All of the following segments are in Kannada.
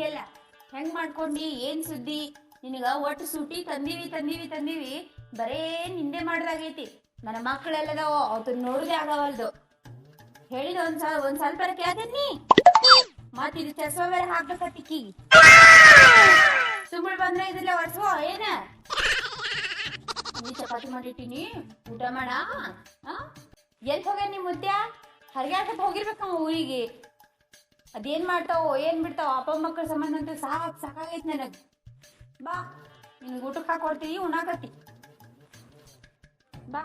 ಎಲ್ಲ ಹೆಂಗ್ ಮಾಡ್ಕೊಂಡಿ ಏನ್ ಸುದ್ದಿ ನಿನಗ ಒಟ್ಟು ಸೂಟಿ ತಂದೀವಿ ಬರೇ ನಿಂದೆ ಮಾಡ್ದಾಗೈತಿ ನನ್ನ ಮಕ್ಕಳೆಲ್ಲದಾವ ಅವತ್ತು ನೋಡುದೇ ಆಗವಲ್ದು ಹೇಳಿದ ಒಂದ್ ಸ್ವಲ್ಪ ಕೇಳ್ತೀನಿ ಮತ್ ಇದು ಚಸ್ಮ ಬೇರೆ ಹಾಕ್ಬೇಕತ್ತಿಕ್ಕಿ ಸುಮ್ಮನೆ ಬಂದ್ರೆ ಇದ್ರಲ್ಲ ಒರ್ಸುವ ಏನ ನೀ ಚಪಾತಿ ಮಾಡಿಟ್ಟಿನಿ ಊಟ ಮಾಡ ಎಲ್ ಹೋಗ್ಯ ನಿಮ್ ಮುದ್ಯ ಹರಿಯಾಕತ್ ಹೋಗಿರ್ಬೇಕಮ್ಮ ಊರಿಗೆ ಅದೇನ್ ಮಾಡ್ತಾವೋ ಏನ್ ಬಿಡ್ತಾವ ಅಪ್ಪ ಮಕ್ಕಳ ಸಂಬಂಧ ಅಂತ ಸಾಕಾಗೈತ್ ನನಗ್ ಬಾ ನಿನ್ಗೆ ಊಟಕ್ಕೆ ಹಾಕೊಡ್ತೀವಿ ಉಣ್ಣಾಕತ್ತಿ ಬಾ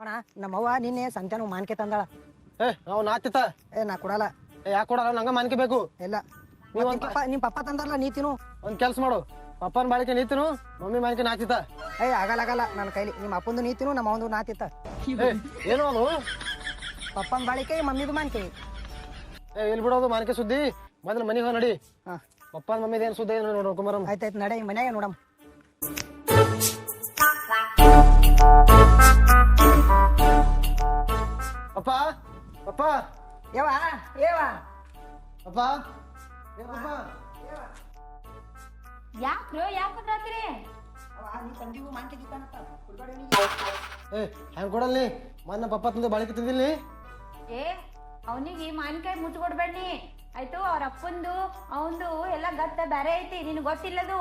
ಅಣ್ಣ ನಮ್ಮವ್ವ ನಿನ್ನೆ ಸಂತ್ಯಾನು ಮಾನ್ಕೆ ತಂದಾಳ. ನಾವು ನಾತಿತ್ತ ನಾ ಕೊಡಲ್ಲ. ಯಾಕೆ ಕೊಡಲ್ಲ ನಂಗ ಮಾನ್ಕೆ ಬೇಕು. ಇಲ್ಲ ನಿಮ್ ಪಪ್ಪ ತಂದಾರಲ್ಲ ನೀ ತಿನ್ನು. ಒಂದ್ ಕೆಲ್ಸ ಮಾಡು, ಪಪ್ಪನ ಬಾಳಿಕೆ ನೀ ತಿನ್ನು, ಮಮ್ಮಿ ಮಾನ್ಕೆ ನಾತಿತ್ತ. ಆಗಲ್ಲ ನನ್ನ ಕೈಲಿ. ನಿಮ್ಮ ಅಪ್ಪಂದು ನೀ ತಿನ್ನು, ನಮ್ಮ ಅವಂದು ನಾತಿತ್ತ. ಏನು ಅದು ಪಪ್ಪನ ಬಾಳಿಕೆ ಮಮ್ಮಿದು ಮಾನ್ಕೆ. ಎಲ್ಲಿ ಬಿಡೋದು ಮಾನ್ಕೆ ಸುದ್ದಿ, ಮೊದಲು ಮನೆಗೆ ಹೋಗಿ ನಡಿ. ಪಪ್ಪನ ಮಮ್ಮಿದ ಏನ್ ಸುದ್ದಿ ಏನು ನೋಡ್ಕೊಂಬರಂ. ಆಯ್ತಾಯ್ತು ನಡೆ ಮನ್ಯಾಗ ನೋಡಮ್. ಅಪ್ಪ ಅಪ್ಪ ಏವಾ ಅಪ್ಪ ಯಾಕ್ರಿ ಹೆಂಗ್ ಕೊಡಲ್ ನೀ ಮೊನ್ನೆ ಪಪ್ಪ ತಂದು ಬಾಳಿಕೆ ತಿಂದಿಲ್ಲಿ. ಅವನಿಗೆ ಮಾವಿನಕಾಯಿ ಮುಚ್ಕೊಡ್ಬೇಡಿ ಆಯ್ತು. ಅವ್ರ ಅಪ್ಪಂದು ಅವಂದು ಎಲ್ಲ ಗತ್ತ ಬೇರೆ ಐತಿ, ನಿನ್ ಗೊತ್ತಿಲ್ಲದು.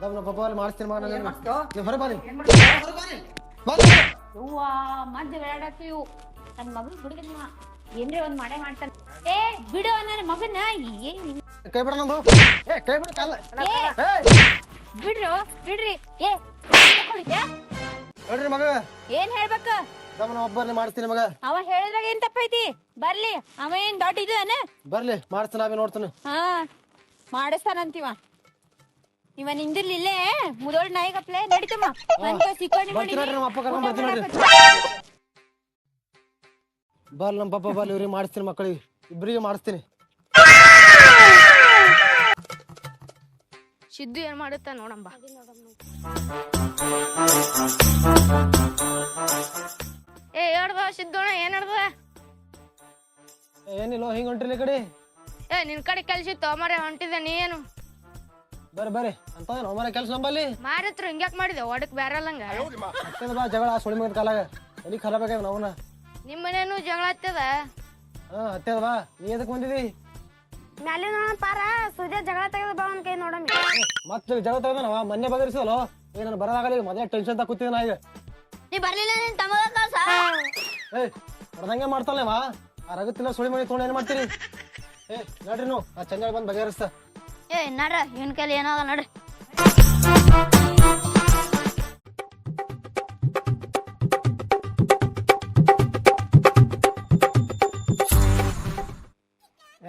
ನಮ್ಮ ಪಪ್ಪ ಅಲ್ಲಿ ಮಾಡಿಸ್ತೀನಿ ಮಗ, ನೀವು ಹೊರ ಬಾರಿ. ಹೂವಾ ಮಧ್ಯ ಬೇಡಾಡ್ತೀವಿ ನನ್ ಮಗನ್ ಬಿಡುದಿಲ್ಲ, ಏನ್ರಿ ಒಂದ್ ಮಾಡೇ ಮಾಡ್ತಾನ. ಬಿಡು ನನ್ನ ಮಗನ. ಕೈ ಬಿಡ ನಂದು, ಕೈ ಬಿಡ ಕಾಲ ಬಿಡ್ರಿ. ನೋಡ್ರಿ ಮಗ ಏನ್ ಹೇಳ್ಬೇಕ, ನಮ್ಮ ಒಬ್ಬರನ್ನ ಮಾಡಿಸ್ತೀನಿ ಮಗ. ಅವ ಹೇಳಿದ್ರಾಗ ಏನ್ ತಪ್ಪೈತಿ, ಬರ್ಲಿ. ಅವ ಏನ್ ದೊಡ್ಡ ಇದಾನ, ಬರ್ಲಿ ಮಾಡಿಸ್ತೀನಿ, ನಾವೇ ನೋಡ್ತೀನಿ. ಮಾಡಿಸ್ತಾನಂತೀವ. ಇವ ನಿಂದಿರ್ಲಿಲ್ಲೇ ಮುದೋಳ್ ನಾಯಿಗಪ್ಲೆ ನಡಿತಮ್ಮ. ನಮ್ಮ ಅಪ್ಪ ಕರ್ಕೊಂಡ್ ಬರ್ತೀನಿ ನೋಡ್ರಿ. ಬರ್ಲಿ ನಮ್ಮ ಪಪ್ಪ ಬರ್ಲಿ, ಇವ್ರಿಗೆ ಮಾಡಿಸ್ತೀನಿ, ಮಕ್ಕಳಿಗೆ ಇಬ್ಬರಿಗೆ ಮಾಡಿಸ್ತೀನಿ. ಸಿದ್ದು ಏನ್ ಮಾಡುತ್ತ ನೋಡಂಬ. ಹೇಳ್ದ ಸಿದ್ದೋಣ ಏನ್ ಹೇಳ್ದ? ಏನಿಲ್ಲ, ಹಿಂಗ್ ಹೊಂಟ್ರಿಲ್ಲ ಕಡೆ. ನಿನ್ ಕಡೆ ಕೆಲ್ಸ ಇತ್ತು ಮರೆ ಹೊಂಟಿದ್ದೆ. ನೀ ಏನು ಬರ್ರಿ ಅಂತ ಮನೆ ಕೆಲಸ ನಂಬಲ್ಲಿ ಮಾರಿತ್ರು ಹಿಂಗ್ಯಾಕ್ ಮಾಡಿದೆ ಒಡಕ್ ಬ್ಯಾರಲ್ಲಂಗ. ಬಾ ಜಗಳ ಸುಳಿ ಮಗದ ಕಾಲಾಗ ಎಲ್ಲಿ ಖರಾಬ್ ಆಗ್ಯಾವ ನಾವನ. ನಿಮ್ ಮನೇನು ಜಗಳ ಹತ್ತದ. ಹತ್ತದ ಬಾ, ನೀ ಎದಕ್ ಬಂದಿದಿ? ಮ್ಯಾಲೆ ಪಾರ ಸುದ್ಯ ಜಗಳ ತೆಗೆದ ಬಾ ಒಂದ್ ಕೈ ನೋಡಮ್ಮಿ. ಮತ್ತೆ ಜಗಳ ತೆಗದನವ ಮೊನ್ನೆ ಬದರಿಸಲ್ಲ. ನಾನು ಬರೋದಾಗಲ್ಲ, ಈಗ ಮೊದಲೇ ಟೆನ್ಷನ್ ತಾ ಕೂತಿದ್ದ ನಾ ಈಗ. ನೀ ಬರ್ಲಿಲ್ಲ ನಿನ್ ತಮ್ಮ ಕಳ್ಸ. ಹೊಡೆದಂಗೆ ಮಾಡ್ತಾನೇವಾ ಆ ರಗತ್ತಿಲ್ಲ ಸುಳಿ ಮನೆ ತೊಗೊಂಡು ಏನ್ ಮಾಡ್ತೀರಿ? ನಡ್ರಿ ನೀವು ಆ ಚಂದ ಬಂದ್ ಬಗೆಹರಿಸ್ತ. ನಡ್ರ ಇವನ್ ಕೈಲಿ ಏನಾಗ ನಡ್ರಿ.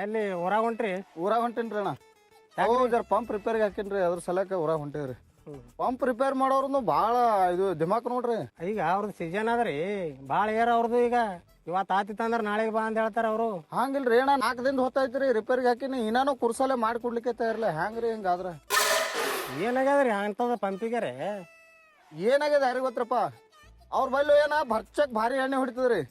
ಎಲ್ಲಿ ಊರಾಗ ಹೊಂಟ್ರಿ? ಊರಾಗ ಹೊಂಟೇನ್ರಿ ಅಣ್ಣ. ಯಾವ ಜರ ಪಂಪ್ ರಿಪೇರ್ಗೆ ಹಾಕೇನ್ರಿ, ಅದ್ರ ಸಲಕ ಊರಾಗ ಹೊಂಟೇವ್ರಿ. ಪಂಪ್ ರಿಪೇರ್ ಮಾಡೋರ್ನು ಭಾಳ ಇದು ದಿಮಾಕ್ ನೋಡ್ರಿ. ಈಗ ಅವ್ರದ್ದು ಸೀಸನ್ ಅದ್ರಿ, ಭಾಳ ಏರ್ ಅವ್ರದ್ದು. ಈಗ ಇವತ್ತು ಆತಿತ್ತ ಅಂದ್ರ ನಾಳೆಗೆ ಬಾ ಅಂತ ಹೇಳ್ತಾರ ಅವರು. ಹಂಗಿಲ್ರಿ ಅಣ್ಣ, 4 ದಿನ ಹೊತ್ತಾಯ್ತ್ರಿ ರಿಪೇರ್ಗೆ ಹಾಕಿನಿ, ಇನ್ನಾನು ಕುರ್ಸಲೆ ಮಾಡಿ ಕೊಡ್ಲಿಕ್ಕೆ ಇರ್ಲ. ಹ್ಯಾಂಗ್ರಿ ಹಿಂಗಾದ್ರ? ಏನಾಗ್ಯದ್ರಿ ಅಂತದ ಪಂಪಿಗೆ? ಏನಾಗ್ಯದ ಯಾರಿಗೆ ಗೊತ್ತರಪ್ಪ. ಅವ್ರ ಬೈಲು ಏನ ಭರ್ಚಕ್ ಭಾರಿ ಎಣ್ಣೆ ಹೊಡಿತದ್ರಿ.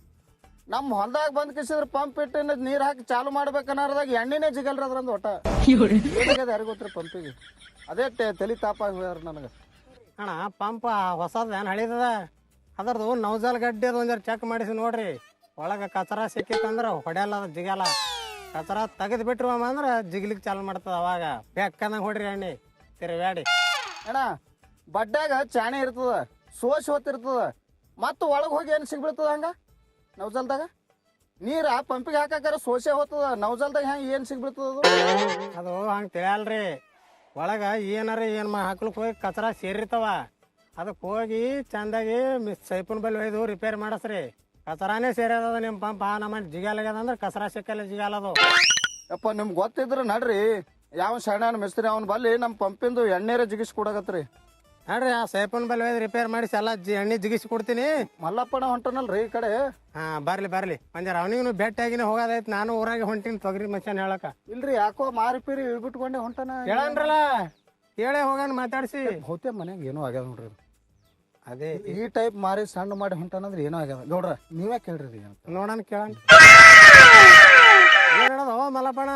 ನಮ್ಮ ಹೊಲ್ದಾಗ ಬಂದ್ ಕಿಸಿದ್ರ ಪಂಪ್ ಇಟ್ಟು ನೀರ್ ಹಾಕಿ ಚಾಲು ಮಾಡ್ಬೇಕನ್ನೋದಾಗ ಎಣ್ಣೆನೇ ಜಿಗಲ್ರಿ ಅದ್ರಂದ್ ಒಟ್ಟ. ಏನಾಗ್ಯದ ಯಾರಿಗೆ ಗೊತ್ತ್ರಿ ಪಂಪಿಗೆ? ಅದೇ ತಲಿ ತಾಪ ಹೋಗ್ಯಾರ ನನಗೆ. ಅಣ್ಣ ಪಂಪ್ ಹೊಸದ ಏನ್ ಹಳಿದದ? ಅದ್ರದ್ದು ನೌಜಲ್ ಗಡ್ಡೆ ಒಂದ್ ಚೆಕ್ ಮಾಡಿಸಿ ನೋಡ್ರಿ. ಒಳಗ ಕಚರ ಸಿಕ್ಕಿತ್ತಂದ್ರ ಹೊಡೆಯಲ್ಲ, ಜಿಗಲ್ಲ. ಕಚರ ತೆಗೆದ್ ಬಿಟ್ರು ಅಂದ್ರ ಜಿಗ್ಲಿಕ್ ಚಾಲು ಮಾಡ್ತದ. ಅವಾಗ ಬೇಕಂದಂಗ ಹೊಡ್ರಿ ಎಣ್ಣೆ ತಿರುಗಾಡಿ. ಅಣ್ಣ ಬಡ್ಡ್ಯಾಗ ಚಾಣಿ ಇರ್ತದ, ಸೋಸ್ ಹೊತ್ತಿರ್ತದ, ಮತ್ತ ಒಳಗ್ ಹೋಗಿ ಏನ್ ಸಿಗ್ಬಿಡ್ತದ ಹಂಗ ನೌಜಲ್ದಾಗ? ನೀರ ಪಂಪಿಗೆ ಹಾಕಾಕಾರ ಸೋಸೆ ಹೋಗ್ತದ, ನೌಜಲ್ದಾಗ ಹೆಂಗ್ ಏನ್ ಸಿಗ್ಬಿಡ್ತದ ಅದು ಹಂಗ ತಿಳಿಯಲ್ರಿ. ಒಳಗ ಏನಾರ ಏನ್ ಹಾಕ್ಲಿಕ್ ಹೋಗಿ ಕಚರ ಸೇರಿರ್ತಾವ. ಅದಕ್ಕೆ ಹೋಗಿ ಚಂದಾಗಿ ಸೈಪನ್ ಬಲ್ಲಿ ಒಯ್ದು ರಿಪೇರ್ ಮಾಡಸ್ರಿ. ಕಚರಾನೇ ಸೇರದ ನಿಮ್ ಪಂಪ್ ನಮ್ಮ ಜಿಗಾಲಾಗ್ಯದ ಅಂದ್ರೆ ಕಸರ ಸಿಕ್ಕಲ್ಲ, ಜಿಗಾಲದು. ಯಪ್ಪ ನಿಮ್ಗೆ ಗೊತ್ತಿದ್ರ ನಡ್ರಿ, ಯಾವ ಸಣ್ಣ ಮಿಸ್ತ್ರಿ ಅವ್ನ ಬಲ್ಲಿ ನಮ್ ಪಂಪಿಂದು ಎಣ್ಣೆರ ಜಿಗಿಸಿ ಕೊಡಕತ್ರಿ. ನೋಡ್ರಿ ಆ ಸೈಪನ್ ಬಲ್ಲಿ ಒಯ್ದು ರಿಪೇರ್ ಮಾಡಿಸಿ ಎಲ್ಲ ಎಣ್ಣೆ ಜಿಗಿಸಿ ಕೊಡ್ತೀನಿ. ಮಲ್ಲಪ್ಪನ ಹೊಂಟನಲ್ರಿ ಈ ಕಡೆ. ಬರ್ಲಿ ಒಂಜಾರ ಅವನಿಗೂ ಭೇಟಿಯಾಗಿನೇ ಹೋಗೋದೈತಿ. ನಾನು ಊರಾಗೆ ಹೊಂಟಿನಿ ತೊಗರಿ ಮಚಾನ್ ಹೇಳಕ. ಇಲ್ರಿ ಯಾಕೋ ಮಾರಿಪೀರಿ ಇಳ್ಬಿಟ್ಕೊಂಡೆ ಹೊಂಟನ. ಹೇಳನ್ರಲ್ಲ, ಹೇಳೇ ಹೋಗನ್ ಮಾತಾಡ್ಸಿ. ಹೋತೆ ಮನ್ಯಾಗ ಏನೋ ಆಗ್ಯಾದ ನೋಡ್ರಿ. ಅದೇ ಈ ಟೈಪ್ ಮಾರಿ ಸಣ್ಣ ಮಾಡಿ ಹೊಂಟಾನಂದ್ರೆ ಏನೋ ಆಗ್ಯದ ಗೌಡ್ರ ನೀವೇ ಕೇಳ್ರಿ ಅಂತ ನೋಡೋಣ ಕೇಳೋಣ ಏನ್ ಹೇಳೋದು ಮಲ್ಲಪ್ಪಣ?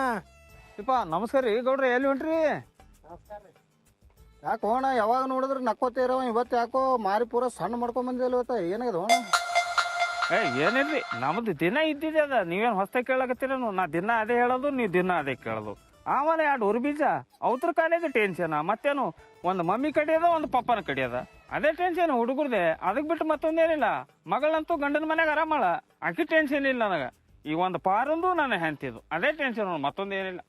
ಇಪ್ಪ ನಮಸ್ಕಾರ ರೀ ಗೌಡ್ರ, ಎಲ್ಲಿ ಹೊಂಟ್ರಿ? ಯಾಕೆ ಹೋಣ ಯಾವಾಗ ನೋಡಿದ್ರೆ ನಕ್ಕೋತೀರವ, ಇವತ್ತು ಯಾಕೋ ಮಾರಿ ಪೂರ ಸಣ್ಣ ಮಾಡ್ಕೊಂಡ್ ಬಂದಿಲ್ಲ ಇವತ್ತ, ಏನಾಗ್ಯದ ಹೋಣ? ಏನಿಲ್ರಿ, ನಮ್ದು ದಿನ ಇದ್ದಿದೆ ಅದ. ನೀವೇನು ಹೊಸ್ತಾಗ ಕೇಳಕತ್ತೀರೇನು? ನಾ ದಿನ ಅದೇ ಹೇಳೋದು, ನೀವು ದಿನ ಅದೇ ಕೇಳೋದು. ಆಮೇಲೆ 2 ಉರಿ ಬೀಜ ಅವ್ರ ಕಾಲೇಜ್ ಟೆನ್ಷನ್, ಮತ್ತೇನು ಒಂದು ಮಮ್ಮಿ ಕಡಿಯದ ಒಂದು ಪಪ್ಪನ ಕಡಿಯದ, ಅದೇ ಟೆನ್ಷನ್ ಹುಡುಗರ್ದೆ. ಅದಕ್ಕೆ ಬಿಟ್ಟು ಮತ್ತೊಂದೇನಿಲ್ಲ. ಮಗಳಂತೂ ಗಂಡನ ಮನ್ಯಾಗ ಆರಾಮಳ, ಆಕಿ ಟೆನ್ಷನ್ ಇಲ್ಲ ನನಗೆ. ಈಗ ಒಂದು ಪಾರಂದು ನನ್ನ ಹೆಂತಿದ್ದು, ಅದೇ ಟೆನ್ಷನ್, ಮತ್ತೊಂದೇನಿಲ್ಲ.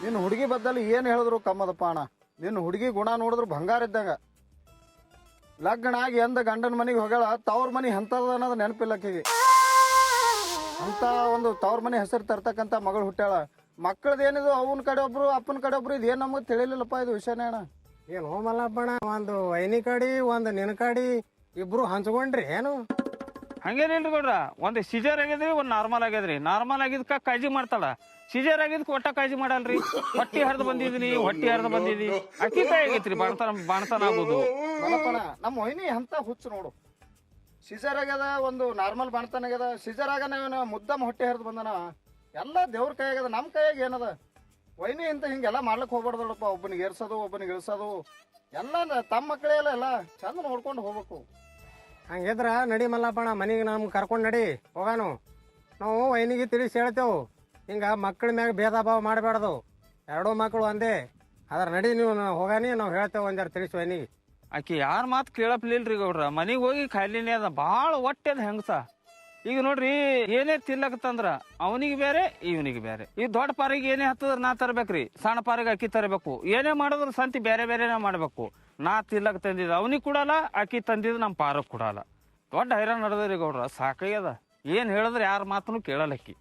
ನಿನ್ನ ಹುಡುಗಿ ಬದ್ದಲ್ಲಿ ಏನು ಹೇಳಿದ್ರು ಕಮ್ಮದಪ್ಪ ಅಣ್ಣ. ನಿನ್ನ ಹುಡುಗಿ ಗುಣ ನೋಡಿದ್ರು ಬಂಗಾರ ಇದ್ದಂಗ. ಲಗ್ನ ಆಗಿ ಎಂದ ಗಂಡನ ಮನೆಗೆ ಹೋಗಳ ತವ್ರ ಮನೆ ಎಂತದ ಅನ್ನೋದು ನೆನಪಿಲ್ಲ ಆಕಿಗೆ. ಅಂತ ಒಂದು ತವ್ರ ಮನೆ ಹೆಸರು ತರ್ತಕ್ಕಂಥ ಮಗಳು ಹುಟ್ಟಾಳ. ಮಕ್ಕಳದೇನಿದು ಅವನ ಕಡೆ ಒಬ್ರು ಅಪ್ಪನ ಕಡೆ ಒಬ್ರು, ಇದು ಏನು ನಮಗೆ ತಿಳಿಲಿಲ್ಲಪ್ಪ ಇದು ವಿಷಯನೇ ಅಣ್ಣ. ಏನು ಮಲ್ಲಪ್ಪಣ, ಒಂದು ವೈನಿ ಕಡಿ ಒಂದು ನಿನ್ ಕಡಿ ಇಬ್ರು ಹಂಚ್ಕೊಂಡ್ರಿ ಏನು? ಹಂಗೇನಿಲ್ರಿ ಗೌಡ್ರ, ಒಂದು ಸಿಜರ್ ಆಗ್ಯದ್ರಿ, ಒಂದು ನಾರ್ಮಲ್ ಆಗ್ಯದ್ರಿ. ನಾರ್ಮಲ್ ಆಗಿದ್ಕ ಕಾಳಜಿ ಮಾಡ್ತಾಳ, ಸಿಜರ್ ಆಗಿದ್ಕ ಒಟ್ಟ ಕಾಳಜಿ ಮಾಡಲ್ರಿ. ಹೊಟ್ಟಿ ಹರಿದು ಬಂದಿದ್ರಿ, ಹೊಟ್ಟಿ ಹರಿದು ಬಂದಿದ್ರಿ, ಅಕ್ಕಿ ಕೈ ಆಗೈತ್ರಿ, ಬಾಣತನ ಆಗೋದು. ಮಲ್ಲಪ್ಪಣ ನಮ್ಮ ವೈನಿ ಅಂತ ಹುಚ್ಚು ನೋಡು. ಸಿಜರ್ ಆಗ್ಯದ, ಒಂದು ನಾರ್ಮಲ್ ಬಾಣ್ತಾನ ಆಗ್ಯದ. ಸಿಜರ್ ಆಗ ನಾವು ಮುದ್ದಮ್ಮ ಹೊಟ್ಟೆ ಹರಿದು ಬಂದನ, ಎಲ್ಲ ದೇವ್ರ ಕೈ ಆಗ್ಯದ. ನಮ್ಮ ಕೈಯಾಗ ಏನದ? ವೈನಿ ಅಂತ ಹಿಂಗೆಲ್ಲ ಮಾಡ್ಲಿಕ್ಕೆ ಹೋಗ್ಬಾರ್ದು ನೋಡಪ್ಪ. ಒಬ್ಬನಿಗೆ ಏರ್ಸೋದು, ಒಬ್ಬನಿಗೆ ಇಳಿಸೋದು, ಎಲ್ಲ ತಮ್ಮ ಮಕ್ಕಳೇ ಎಲ್ಲ ಚಂದ ನೋಡ್ಕೊಂಡು ಹೋಗ್ಬೇಕು. ಹಂಗಿದ್ರ ನಡಿ ಮಲ್ಲಪ್ಪಣ, ಮನೆಗೆ ನಮ್ಗೆ ಕರ್ಕೊಂಡು ನಡಿ ಹೋಗಾನು. ನಾವು ವೈನಿಗೆ ತಿಳಿಸಿ ಹೇಳ್ತೇವು, ಹಿಂಗ ಮಕ್ಕಳ ಮ್ಯಾಗ ಭೇದ ಭಾವ ಮಾಡಬೇಡ್ದು, 2 ಮಕ್ಕಳು ಒಂದೇ. ಅದ್ರ ನಡಿ ನೀವು ಹೋಗಾನಿ, ನಾವು ಹೇಳ್ತೇವೆ ಒಂದಾರ ತಿಳಿಸಿ ವೈನಿಗೆ. ಆಕಿ ಯಾರ ಮಾತು ಕೇಳಪ್ಲಿಲ್ರಿ ಗೌಡ್ರ, ಮನಿಗೆ ಹೋಗಿ ಖಾಲಿನೇ ಅದ, ಭಾಳ ಹೊಟ್ಟೆ ಅದ ಹೆಂಗಸ. ಈಗ ನೋಡ್ರಿ, ಏನೇ ತಿನ್ಲಕತ್ತಂದ್ರ ಅವನಿಗೆ ಬೇರೆ ಇವನಿಗೆ ಬೇರೆ. ಈ ದೊಡ್ಡ ಪಾರಿಗೆ ಏನೇ ಹತ್ತದ್ರ ನಾ ತರಬೇಕ್ರಿ, ಸಣ್ಣ ಪಾರಿಗೆ ಅಕ್ಕಿ ತರಬೇಕು. ಏನೇ ಮಾಡಿದ್ರ ಸಂತಿ ಬೇರೆ ಬೇರೆನೇ ಮಾಡ್ಬೇಕು. ನಾ ತಿನ್ಲಕ್ ತಂದಿದ್ದ ಅವನಿಗೆ ಕೊಡಲ್ಲ, ಅಕ್ಕಿ ತಂದಿದ್ ನಮ್ಮ ಪಾರಕ್ ಕೊಡಲ್ಲ. ದೊಡ್ಡ ಹೈರಾಣ ನಡೆದ್ರಿ ಗೌಡ್ರ, ಸಾಕಾಗ್ಯದ. ಏನ್ ಹೇಳಿದ್ರೆ ಯಾರ ಮಾತನ್ನು ಕೇಳಲ್ಲಕ್ಕಿ.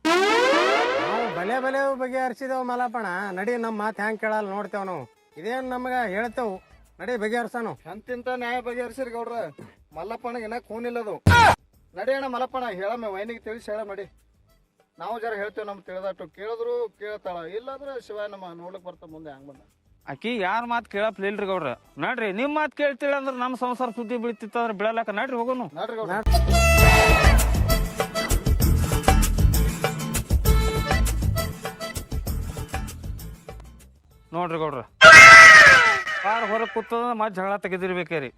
ನಾವು ಬಲೆ ಬಗೆಹರಿಸಿದೇವು ಮಲ್ಲಪ್ಪಣ, ನಡಿ ನಮ್ಮ ಮಾತು ಹೆಂಗೆ ಕೇಳಲ್ಲ ನೋಡ್ತೇವ್ ನಾವು. ಇದೇನು ನಮ್ಗೆ ಹೇಳ್ತೇವು, ನಡಿ ಬಗೆಹರ್ಸಾನು. ಎಂತಿಂತ ನ್ಯಾಯ ಬಗೆಹರಿಸಿರಿ ಗೌಡ್ರ. ಮಲ್ಲಪ್ಪನಿಗೆ ಇನ್ನ ಖೂನಿಲ್ಲದು. ನಡಿ ಅಣ್ಣ ಮಲ್ಲಪ್ಪಣ, ಹೇಳಮ್ಮ ವೈನಿಗೆ ತಿಳಿಸಿ ಹೇಳ ನಡಿ. ನಾವು ಜರ ಹೇಳ್ತೇವೆ, ನಮ್ಗೆ ತಿಳಿದಟ್ಟು. ಕೇಳಿದ್ರು ಕೇಳ್ತಾಳ, ಇಲ್ಲಾಂದ್ರೆ ಶಿವ ನಮ್ಮ ನೋಡ್ಲಿಕ್ಕೆ ಬರ್ತಾ ಮುಂದೆ ಹಂಗ ಬಂದ. ಅಕ್ಕಿ ಯಾರ ಮಾತು ಕೇಳಪ್ಲಿಲ್ರಿ ಗೌಡ್ರ. ನಡ್ರಿ, ನಿಮ್ ಮಾತು ಕೇಳ್ತಿಲ್ಲ ಅಂದ್ರೆ ನಮ್ಮ ಸಂಸಾರ ಸುದ್ದಿ ಬೀಳ್ತಿತ್ತಂದ್ರೆ ಬೀಳಲಕ್ಕ. ನಡ್ರಿ ಹೋಗೋನು. ನೋಡ್ರಿ ಗೌಡ್ರ. ನೋಡ್ರಿ ಗೌಡ್ರ, ಪಾರ ಹೊರಗೆ ಕೂತದ ಮತ್ತೆ ಜಗಳ ತೆಗೆದಿರ್ಬೇಕೇರಿ.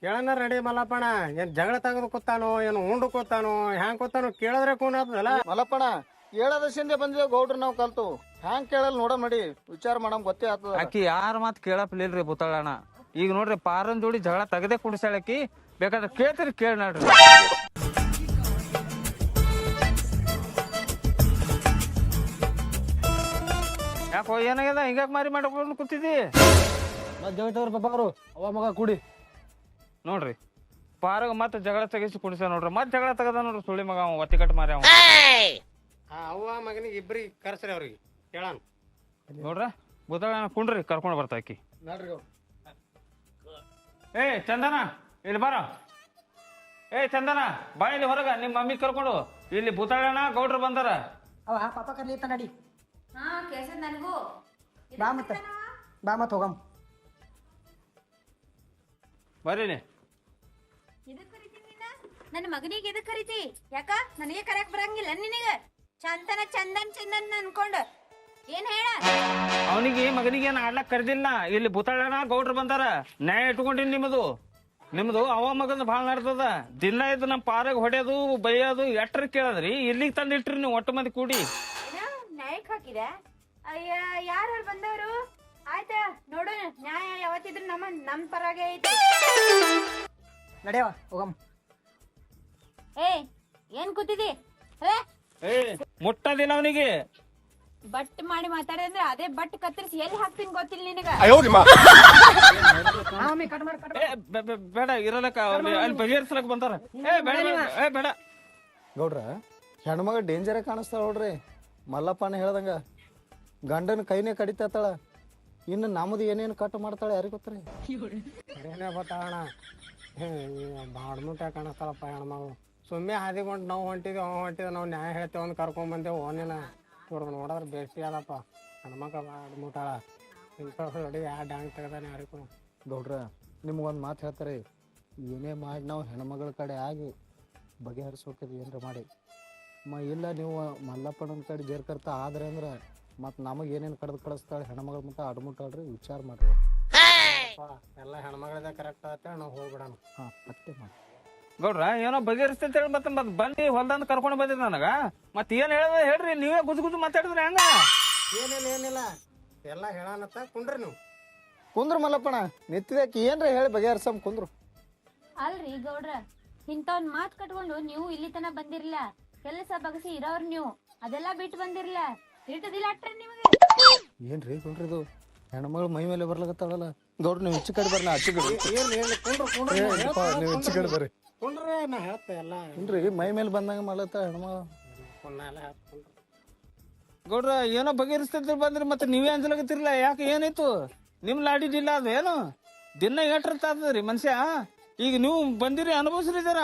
ಕೇಳನ ನಡಿ ಮಲ್ಲಪ್ಪಣ, ಏನ್ ಜಗಳ ತೆಗೆದು ಕೂತಾನೋ, ಏನು ಉಂಡು ಕೂತಾನೋ, ಹ್ಯಾಂಗ್ ಕೂತಾನೋ ಕೇಳಿದ್ರೆ ಕೂನ್ ಆಗ್ತದಲ್ಲ. ಮಲ್ಲಪ್ಪಣ ಕೇಳದ ಸಿಂದೆ ಬಂದಿದ್ದೇವೆ ಗೌಡ್ರ, ನಾವು ಕಲ್ತು ಹ್ಯಾಂಗ್ ಕೇಳಲ್ ನೋಡ ಮಾಡಿ ವಿಚಾರ ಮಾಡಮ್, ಗೊತ್ತೇ ಆಗ್ತದ. ಅಕ್ಕಿ ಯಾರ ಮಾತು ಕೇಳಪ್ಲಿಲ್ರಿ ಬುತ್ತಾಳಣ್ಣ. ಈಗ ನೋಡ್ರಿ, ಪಾರನ್ ಜೋಡಿ ಜಗಳ ತೆಗದೆ ಕುಡಿಸಾಳಕ್ಕಿ. ಬೇಕಾದ್ರೆ ಕೇಳ್ತೀರಿ, ಕೇಳಿ ನೋಡ್ರಿ. ಯಾಕೋ ಏನಾಗ್ಯದ, ಹಿಂಗ್ಯಾಕ್ ಮಾರಿ ಮಾಡ್ಕೊಂಡು ಕೂತಿದ್ದಿ? ಜಗಳ ಪಾಪ ಅವರು ಅವ ಮಗ ಕೂಡಿ ನೋಡ್ರಿ, ಪಾರಗ ಮತ್ತೆ ಜಗಳ ತೆಗಿಸಿ ಕುಡಿಸ ನೋಡ್ರಿ. ಮತ್ತೆ ಜಗಳ ತೆಗದ ನೋಡ್ರಿ, ಸುಳಿ ಮಗ ಅವ ಒತ್ತಿ ಕಟ್ ಮಾರಿ ಅವ. ಅವ್ವ ಮಗನಿಗೆ ಇಬ್ರಿಗೆ ಕರ್ಸ್ರಿ ಅವ್ರಿಗೆ ಕೇಳಣ. ನೋಡ್ರ ಬುತ್ತಾಳಣ್ಣ ಕುಂಡ್ರಿ, ಕರ್ಕೊಂಡು ಬರ್ತಾ ಅಕ್ಕಿ. ನೋಡ್ರಿ ಗೌಡ್ರ. ಏ ಚಂದನ, ಇಲ್ಲಿ ಬಾರ. ಏ ಚಂದನ, ಬಾ ಇಲ್ಲಿ ಹೊರಗ, ನಿಮ್ಮ ಮಮ್ಮಿ ಕರ್ಕೊಂಡು. ಇಲ್ಲಿ ಬುತ್ತಾಳಣ್ಣ ಗೌಡ್ರು ಬಂದಾರ. ಅವ ಪಾಪ ಕರ್ಲಿತ್ತ ನಡಿ. ಹಾ ಕೇಳ್ಸದ್ ನನಗೂ. ಬಾ ಮತ್ ಹೋಗಮ್. ಬರ್ರಿ. ಎದಕ್ ಕರಿತಿ ನೀನ? ನನ್ನ ಮಗನಿಗೆ ಎದಕ್ ಕರಿತಿ? ಯಾಕ ನನಗೆ ಕರೆಯಕ್ ಬರಂಗಿಲ್ಲ ನಿನಗ? ಚಂದನ ಚಂದನ್ ಅನ್ಕೊಂಡು ಏನ್ ಹೇಳ? ಅವನಿಗೆ ಮಗನಿಗೆ ಏನ್ ಆಡ್ಲಕ್ ಕರ್ದಿಲ್ಲ. ಇಲ್ಲಿ ಬುತ್ತಾಳಣ್ಣ ಗೌಡ್ರು ಬಂದಾರ, ನ್ಯಾಯ ಇಟ್ಕೊಂಡಿನಿ. ನಿಮ್ದು ಅವ ಮಗನ ಭಾಳ ನಡ್ದದ. ದಿನ ಇದು ನಮ್ಮ ಪಾರಾಗ ಹೊಡೆಯೋದು ಬೈಯೋದು ಎಟ್ರ ಕೇಳದ್ರಿ. ಇಲ್ಲಿಗೆ ತಂದಿಟ್ರಿ ನೀವು ಒಟ್ಟು ಮಂದಿ ಕೂಡಿ. ನ್ಯಾಯಕ್ ಹಾಕಿದ? ಅಯ್ಯ, ಯಾರು ಬಂದವರು? ಆಯ್ತಾ ನೋಡೋಣ, ನ್ಯಾಯ ಯಾವತ್ತಿದ್ರು ನಮ್ ಪರಾಗೆ ಐತಿ. ನಡೆಯವ ಹೋಗಮ್. ಏನ್ ಕೂತಿದಿ? ಏ ಮುಟ್ಟದಿಲ್ಲ ಅವನಿಗೆ. ಬಟ್ ಮಾಡಿ ಮಾತಾಡಿದ್ರೆ ಅದೇ ಬಟ್ ಕತ್ತರಿಸಿ ಎಲ್ಲಿ ಹಾಕ್ತೀನಿ ಗೊತ್ತಿಲ್ಲ ನಿನಗ. ಬೇಡ ಇರಲಕ್ಕ, ಅಲ್ಲಿ ಬಗೆಹರಿಸಲಕ್ ಬಂದಾರ. ಬೇಡ ಗೌಡ್ರ, ಹೆಣ್ಮಗ ಡೇಂಜರೇ ಕಾಣಿಸ್ತಾಳ ನೋಡ್ರಿ. ಮಲ್ಲಪ್ಪನ ಹೇಳ್ದಂಗ ಗಂಡನ ಕೈನೇ ಕಡಿತಾಳ. ಇನ್ನು ನಮ್ದು ಏನೇನು ಕಟ್ ಮಾಡ್ತಾಳೆ ಯಾರಿಗೆ ಗೊತ್ತ್ರಿ? ಏನೇ ಗೊತ್ತಾಗೋಣ, ಬಾಡ್ಮುಟ್ಟ ಕಾಣಿಸ್ತಾಳಪ್ಪ ಹೆಣ್ಮಗು. ಸುಮ್ಮನೆ ಹಾದಿಗೊಂಡು ನಾವು ಹೊಂಟಿದ್ವಿ, ನಾವು ನ್ಯಾಯ ಹೇಳ್ತೇವೆ ಒಂದು ಕರ್ಕೊಂಬಂದೇವು. ಓನೇನ ಇವ್ರದ್ದು ನೋಡಿದ್ರೆ ಬೇಸಿ ಅದಪ್ಪ. ಹೆಣ್ಮಕ್ಳು ಬಾಡ್ಮುಟ್ಟಾಳ. ಇಂಥ ಹೊಡಿ ಯಾ ಡ್ಯಾಂಗ್ ತೆಗ್ದಾನೆ ಯಾರಿಗೂ. ಗೌಡ್ರ, ನಿಮ್ಗೊಂದು ಮಾತು ಹೇಳ್ತಾರೆ. ಏನೇ ಮಾಡಿ ನಾವು ಹೆಣ್ಮಗಳ ಕಡೆ ಆಗಿ ಬಗೆಹರಿಸೋಕೆ ಏನಾರ ಮಾಡಿ ಇಲ್ಲ ನೀವು ಮಲ್ಲಪ್ಪನ ಕಡೆ ಜೇರ್ಕರ್ತ ಆದ್ರೆ ಅಂದ್ರೆ ಮತ್ತು ನಮಗೆ ಏನೇನು ಕಡ್ದು ಕಳಿಸ್ತಾಳೆ ಹೆಣ್ಮಗಳ ಮಟ್ಟ ಅಡ್ಮುಟ್ಟಾಳ್ರಿ ವಿಚಾರ ಮಾಡ್ರಿ. ಎಲ್ಲ ಹೆಣ್ಮಗಳದ ಕರೆಕ್ಟ್ ಆತ ನಾವು ಹೋಗ್ಬಿಡೋಣ. ಹಾಂ ಮತ್ತೆ ಮಾಡಿ ಗೌಡ್ರ ಏನೋ ಬಗೆಹರಿಸ್ತೈತೆ ಹೇಳಿ ಮತ್ತೆ ಬಂದು ಹೊಲ್ದಂದ್ ಕರ್ಕೊಂಡು ಬಂದಿದ್ ನನಗ ಮತ್ತೆ ಏನ್ ಹೇಳದ ಹೇಳ್ರಿ, ನೀವೇ ಗುಜು ಗುಜು ಮಾತಾಡಿದ್ರಿ ಹೆಂಗ? ಏನಿಲ್ಲ ಎಲ್ಲ ಹೇಳಾನತ್ತ ಕುಂಡ್ರಿ ನೀವು. ಕುಂದ್ರು ಮಲ್ಲಪ್ಪಣ ನಿಂತಿದ್ದಕ್ಕೆ ಏನ್ರ ಹೇಳಿ ಬಗೆಹರಿಸಮ್ ಕುಂದ್ರು. ಅಲ್ರಿ ಗೌಡ್ರ, ಇಂಥವ್ನ್ ಮಾತ್ ಕಟ್ಕೊಂಡು ನೀವು ಇಲ್ಲಿ ತನ ಬಂದಿರ್ಲ, ಕೆಲಸ ಬಗಸಿ ಇರೋರ್ ನೀವು ಅದೆಲ್ಲ ಬಿಟ್ಟು ಬಂದಿರ್ಲ, ಇಟ್ಟದಿಲ್ಲ ಅಟ್ರ ನಿಮಗೆ. ಏನ್ರಿ ಕುಂಡ್ರಿದು ಹೆಣ್ಮಗಳು ಮೈ ಮೇಲೆ ಬರ್ಲಾಗತ್ತಾಳಲ್ಲ. ಗೌಡ್ರ ನೀವು ಹೆಚ್ಚು ಕಡೆ ಬರ್ನ ಆಚೆ ಕಡೆ ನೀವು ಹೆಚ್ಚು ಕಡೆ ಬರ್ರಿ. ಕುಂಡ್ರಿ ನಾ ಹೇಳ್ತೆ ಎಲ್ಲ ಕುಂಡ್ರಿ ಮೈ ಮೇಲೆ ಬಂದಂಗ ಮಾಡ್ಲತ್ತ ಹೆಣ್ಮಗಳು. ಗೌಡ್ರ ಏನೋ ಬಗೆಹರಿಸ್ತೈತಿ ಬಂದ್ರಿ ಮತ್ತೆ ನೀವೇ ಅಂಜಲಾಗತ್ತಿರ್ಲ, ಯಾಕೆ ಏನಾಯ್ತು? ನಿಮ್ ಲಾಡಿದಿಲ್ಲ ಅದು ಏನು ದಿನ ಏಟ್ರತಾದ್ರಿ ಮನುಷ್ಯ. ಈಗ ನೀವು ಬಂದಿರಿ ಅನುಭವಿಸ್ರಿ ಜರ.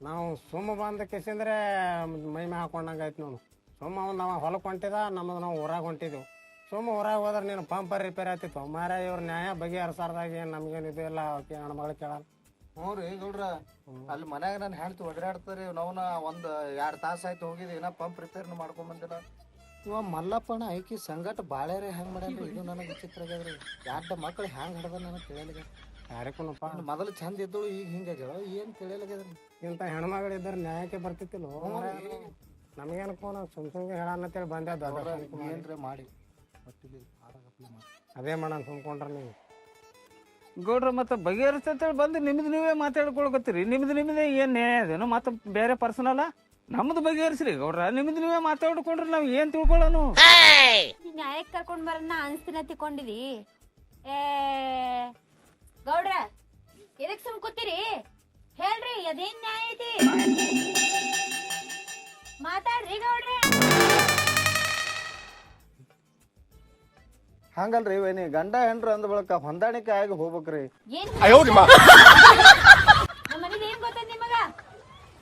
ನಾವು ಸುಮ್ಮ ಬಂದ ಕೆಸಿಂದ್ರೆ ಮೈ ಮೇ ಹಾಕೊಂಡಂಗ ಆಯ್ತು ನೋಡು. ಸುಮ್ಮ ನಾವು ಹೊಲಕ್ಕೆ ಹೊಂಟಿದ, ನಮ್ಮದು ನಾವು ಊರಾಗ ಹೊಂಟಿದ್ವು. ಸುಮ್ಮ ಊರಾಗ ಹೋದ್ರೆ ನೀನು ಪಂಪ್ ರಿಪೇರ್ ಆಗ್ತಿತ್ತು ಮಾರ. ಇವ್ರ ನ್ಯಾಯ ಬಗೆಹರಿಸಾರ್ದಾಗ ಏನು ನಮ್ಗೇನು ಇದು ಇಲ್ಲ. ಹೆಣ್ಮಗಳು ಕೇಳಲ್ಲ. ಹ್ಞೂ ರೀ ಗೌಡ್ರ, ಅಲ್ಲಿ ಮನ್ಯಾಗ ನಾನು ಹೇಳ್ತಿ ಒದರಾಡ್ತಾರೆ. ನಾವ್ನ ಒಂದು 2 ತಾಸು ಆಯ್ತು ಹೋಗಿದ್ವಿ, ಇನ್ನ ಪಂಪ್ ರಿಪೇರ್ನು ಮಾಡ್ಕೊಂಡ್ ಬಂದಿಲ್ಲ. ಇವ ಮಲ್ಲಪ್ಪನ ಐಕಿ ಸಂಗಟ ಬಾಳ್ಯಾರೆ ಹೆಂಗ್ ಮಾಡ್ಯಾರ ಇದು ನನಗೆ ವಿಚಿತ್ರ ಆಗ್ಯಾದ್ರಿ. 2 ಮಕ್ಳು ಹೆಂಗ್ ಹಡ್ದ ನನಗೆ ತಿಳಿಯಲಾಗ್ಯದ. ಯಾರಿಗೂನಪ್ಪ ಮೊದಲು ಚಂದ ಇದ್ದಳು, ಈಗ ಹಿಂಗಾಗ್ಯಾವ ಏನ್ ತಿಳಿಯಲಾಗ್ಯದ್ರಿ. ಇಂಥ ಹೆಣ್ಮಗಳಿದ್ರೆ ನ್ಯಾಯಕ್ಕೆ ಬರ್ತಿತ್ತಿಲ್ಲ. ನಮಗೇನು ಸುಮ್ಗೆ ಹೇಳನ್ನತ್ತೇಳಿ ಬಂದೆ. ಏನ್ರಿ ಮಾಡಿ ಅದೇ ಮಾಡೋಣ ಸುಮ್ಕೊಂಡ್ರೆ ನೀವು. ಗೌಡ್ರ ಮತ್ತೆ ಬಗೆಹರಿಸ್ತೈತಿ ಬಂದು ನಿಮ್ದು ನೀವೇ ಮಾತಾಡ್ಕೊಳಕತ್ತೀರಿ. ನಿಮ್ದು ಏನ್ ನ್ಯಾಯ ಅದೇನೋ ಮತ್ತೆ ಬೇರೆ ಪರ್ಸನಲ್ಲ. ನಮ್ದು ಬಗೆಹರಿಸ್ರಿ ಗೌಡ್ರ, ನಿಮ್ದು ನೀವೇ ಮಾತಾಡ್ಕೊಂಡ್ರೆ ನಾವ್ ಏನ್ ತಿಳ್ಕೊಳ್ಳೋನು? ನ್ಯಾಯಕ್ಕೆ ಕರ್ಕೊಂಡ್ ಬರನ್ನ ಅನ್ಸ್ತಿನ ತಿಕೊಂಡಿದಿ. ಗೌಡ್ರ ಎದಕ್ ಸುಮ್ ಕೂತೀರಿ? ಹೇಳ್ರಿ ಅದೇನ್ ನ್ಯಾಯ ಐತಿ? ಮಾತಾಡ್ರಿ ಗೌಡ್ರ. ಹಂಗಲ್ರಿ ವೈನಿ, ಗಂಡ ಹೆಂಡ್ರು ಅಂದ ಬಳಕ ಹೊಂದಾಣಿಕೆ ಆಗಿ ಹೋಗ್ಬೇಕ್ರಿ. ಏನ್ ನಮ್ಮ ಮನೇಲಿ ಏನ್ ಗೊತ್ತ ನಿಮಗ?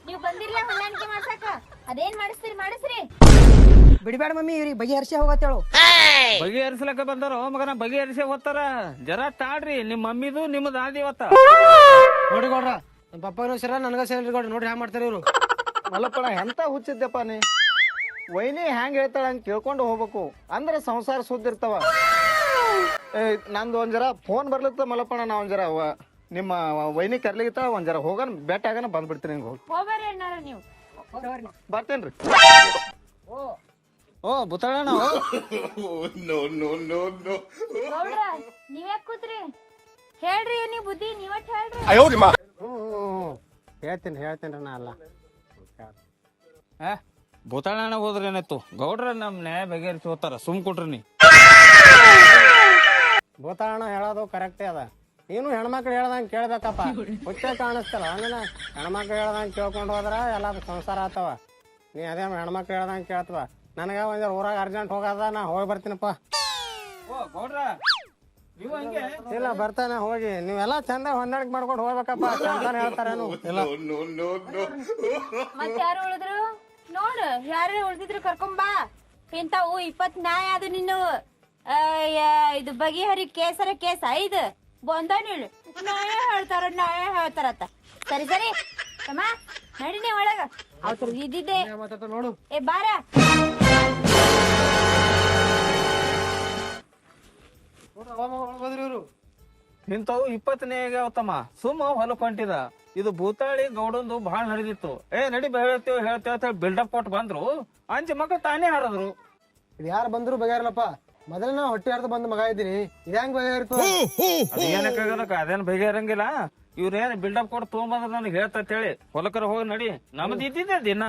ನೀವ್ ಬಂದಿರ್ಲ ಹೊಂದಾಣಿಕೆ ಮಾಡ್ಸಕ, ಅದೇನ್ ಮಾಡಿಸ್ರಿ. ಬಿಡಬೇಡ ಮಮ್ಮಿ, ಇವ್ರಿಗೆ ಬಗೆಹರಿಸಿ ಹೋಗತ್ತೇಳು. ಬಗೆಹರಿಸ್ಲಕ್ಕ ಬಂದಾರ ಮಗನ, ಬಗೆಹರಿಸಿ ಹೋಗ್ತಾರ. ಜರ ತಾಡ್ರಿ, ನಿಮ್ ಮಮ್ಮಿದು ನಿಮ್ದು ಆದಿ ಇವತ್ತ. ನೋಡಿ ಗೌಡ್ರ, ನಮ್ಮ ಪಪ್ಪನೂ ಸರ ನನಗ ಸೇರಿ ಗೌಡ್ರ, ನೋಡ್ರಿ ಹ್ಯಾಂಗ ಮಾಡ್ತಾರೆ ಇವ್ರು. ಮಲ್ಲಪ್ಪಣ ಎಂತ ಹುಚ್ಚಿದ್ದಪ್ಪ ನೀ. ವೈನಿ ಹ್ಯಾಂಗ ಹೇಳ್ತಾಳ ಹಂಗ ಕೇಳ್ಕೊಂಡು ಹೋಗ್ಬೇಕು ಅಂದ್ರೆ ಸಂಸಾರ ಸುದ್ದಿರ್ತಾವ. ನಂದು ಒಂದ್ ಜರ ಫೋನ್ ಬರ್ಲತ್ತ ಮಲ್ಲಪ್ಪಣ, ನಾ ಒಂದ್ ಜರ ನಿಮ್ಮ ವೈನಿ ಕರ್ಲಿಗಿತ್ತ ಒಂದ್ ಜರ ಹೋಗನ್ ಬೆಟ್ಟ ಆಗನ ಬಂದ್ಬಿಡ್ತೀನಿ. ಹಿಂಗ ಹೋಗಿ ಹೋಗ್ಬರ್ರಿ ಅಣ್ಣಾರ ನೀವು. ಬರ್ತೇನ್ರಿ. ಓ ಬುತ್ತಳಣ್ಣ, ಗೌಡ್ರ ನೀವ್ಯಾಕ್ ಕೂತ್ರಿ? ಹೇಳ್ರಿ ನೀವ್ ಬುದ್ಧಿ ನೀವಟ್ ಹೇಳ್ರಿ. ಹೇಳ್ತೀನಿ ನಾ ಅಲ್ಲ. ಬುತ್ತಳಣ್ಣ ಹೋದ್ರೆ ಏನಾಯ್ತು? ಗೌಡ್ರ ನಮ್ ನ್ಯಾಯ ಬಗೆಹರಿಸಿ ಹೋಗ್ತಾರ, ಸುಮ್ ಕೊಟ್ರಿ ನೀ. ಭೂತಾಣ ಹೇಳೋದು ಕರೆಕ್ಟೇ ಅದ. ನೀನು ಹೆಣ್ಮಕ್ಳು ಹೇಳ್ದಂಗೆ ಕೇಳ್ಬೇಕಪ್ಪ. ಹುಚ್ಚ ಕಾಣಿಸ್ತಲ್ಲ ಹಂಗನ. ಹೆಣ್ಮಕ್ಳು ಹೇಳ್ದಂಗೆ ಕೇಳ್ಕೊಂಡು ಹೋದ್ರ ಎಲ್ಲ ಸಂಸಾರ ಆತವ. ನೀ ಅದೇ ಹೆಣ್ಮಕ್ಳು ಹೇಳ್ದಂಗೆ ಕೇಳ್ತವ. ನನಗೆ ಒಂದ್ ಊರಾಗ ಅರ್ಜೆಂಟ್ ಹೋಗದ, ನಾ ಹೋಗಿ ಬರ್ತೀನಪ್ಪ. ಇಲ್ಲ ಬರ್ತಾನೆ ಹೋಗಿ. ನೀವೆಲ್ಲ ಚಂದ ಹೊಂದಾಣಿಕೆ ಮಾಡ್ಕೊಂಡು ಹೋಗ್ಬೇಕಪ್ಪ. ಚಂದ ಹೇಳ್ತಾರೇನು ಇಲ್ಲ. ಮತ್ ಯಾರು ಉಳಿದ್ರು ನೋಡು, ಯಾರು ಉಳ್ದಿದ್ರು ಕರ್ಕೊಂಬಾ. ಇಂತಾವು 20 ನ್ಯಾಯ ಅದು ನಿನ್ನು. ಇದು ಬಗೆಹರಿ ಕೇಸರ ಕೇಸ ಇದು ಬಂದನಿಳು ನ್ಯಾಯ ಹೇಳ್ತಾರತ್ತ. ಸರಿ ತಮ್ಮ ನಡಿನಿ ಒಳಗ. ಅವ್ರ ಇದ್ದಿದ್ದೆ ನೋಡು. ಏ ಬಾರ. ಇವ್ರು ಇಂಥವು 20 ನ್ಯಾಯ ಆಗ್ಯಾವತ್ತಮ್ಮ. ಸುಮ್ಮ ಹೊಲಕ್ ಹೊಂಟಿದ. ಇದು ಭೂತಾಳಿ ಗೌಡಂದು ಬಹಳ ನಡೆದಿತ್ತು. ನಡಿ ಹೇಳ್ತೇವ್ ಬಿಲ್ಡಪ್ ಕೊಟ್ಟು ಬಂದ್ರು. 5 ಮಕ್ಳು ತಾನೇ ಹಾರದ್ರು. ಇದು ಯಾರು ಬಂದ್ರು ಬಗೆಹರಲಪ್ಪ. ಮೊದಲ ನಾ ಹೊಟ್ಟೆ ಹರ್ದು ಬಂದ್ ಮಗ ಇದ್ದೀನಿ, ಇದ್ಯಾಂಗ ಬಗೆಹರಿತು? ಅದೇನ್ ಬಗೆಹರಂಗಿಲ್ಲ. ಇವ್ರೇನ್ ಬಿಲ್ಡಪ್ ಕೊಟ್ಟು ತಗೊಂಬಂದ್ರ ನನಗೆ ಹೇಳ್ತೇಳಿ ಹೊಲಕರ ಹೋಗಿ ನಡಿ. ನಮ್ದು ಇದ್ದಿದ್ದೆ ದಿನ.